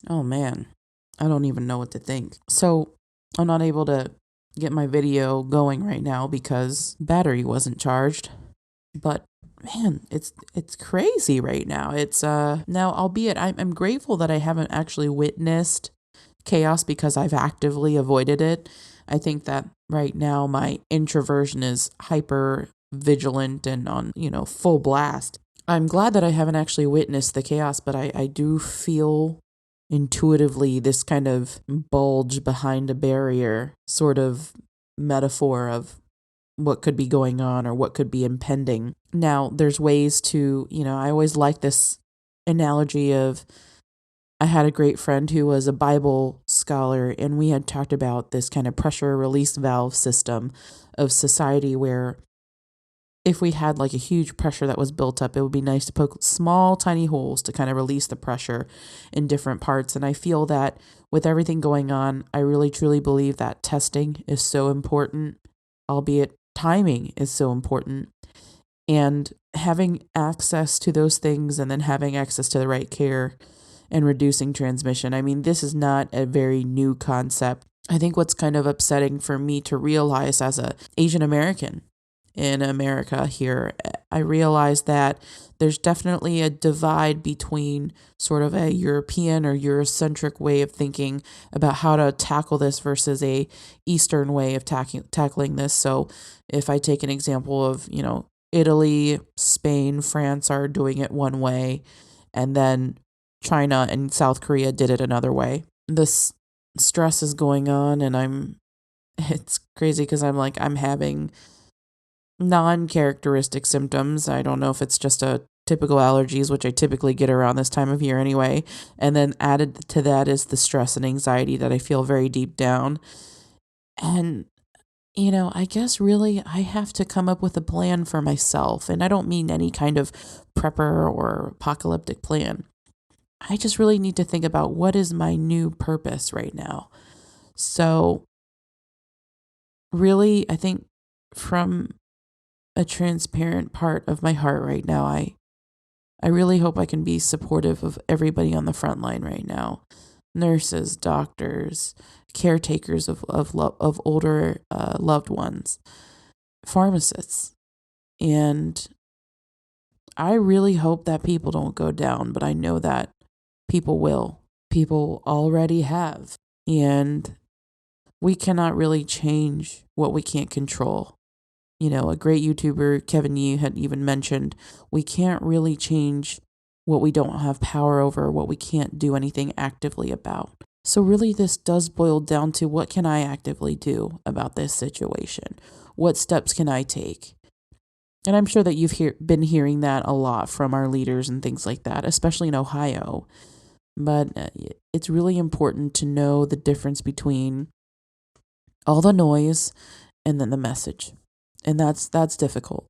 Oh man, I don't even know what to think. So I'm not able to get my video going right now because battery wasn't charged. But man, it's crazy right now. It's now, albeit I'm grateful that I haven't actually witnessed chaos because I've actively avoided it. I think that right now my introversion is hyper vigilant and on, full blast. I'm glad that I haven't actually witnessed the chaos, but I do feel intuitively this kind of bulge behind a barrier sort of metaphor of what could be going on or what could be impending. Now, there's ways to, I always like this analogy of I had a great friend who was a Bible scholar, and we had talked about this kind of pressure release valve system of society where if we had like a huge pressure that was built up, it would be nice to poke small, tiny holes to kind of release the pressure in different parts. And I feel that with everything going on, I really truly believe that testing is so important, albeit timing is so important. And having access to those things and then having access to the right care and reducing transmission. I mean, this is not a very new concept. I think what's kind of upsetting for me to realize as a Asian American in America here, I realize that there's definitely a divide between sort of a European or Eurocentric way of thinking about how to tackle this versus a Eastern way of tackling this. So if I take an example of, Italy, Spain, France are doing it one way, and then China and South Korea did it another way. This stress is going on, and it's crazy because I'm having non-characteristic symptoms. I don't know if it's just a typical allergies, which I typically get around this time of year anyway. And then added to that is the stress and anxiety that I feel very deep down. And, I guess really I have to come up with a plan for myself. And I don't mean any kind of prepper or apocalyptic plan. I just really need to think about what is my new purpose right now. So, really, I think from a transparent part of my heart right now, I really hope I can be supportive of everybody on the front line right now. Nurses, doctors, caretakers of older loved ones, pharmacists. And I really hope that people don't go down, but I know that people will. People already have. And we cannot really change what we can't control. A great YouTuber, Kevin Yee, had even mentioned we can't really change what we don't have power over, what we can't do anything actively about. So really this does boil down to what can I actively do about this situation? What steps can I take? And I'm sure that you've been hearing that a lot from our leaders and things like that, especially in Ohio. But it's really important to know the difference between all the noise and then the message. And that's difficult.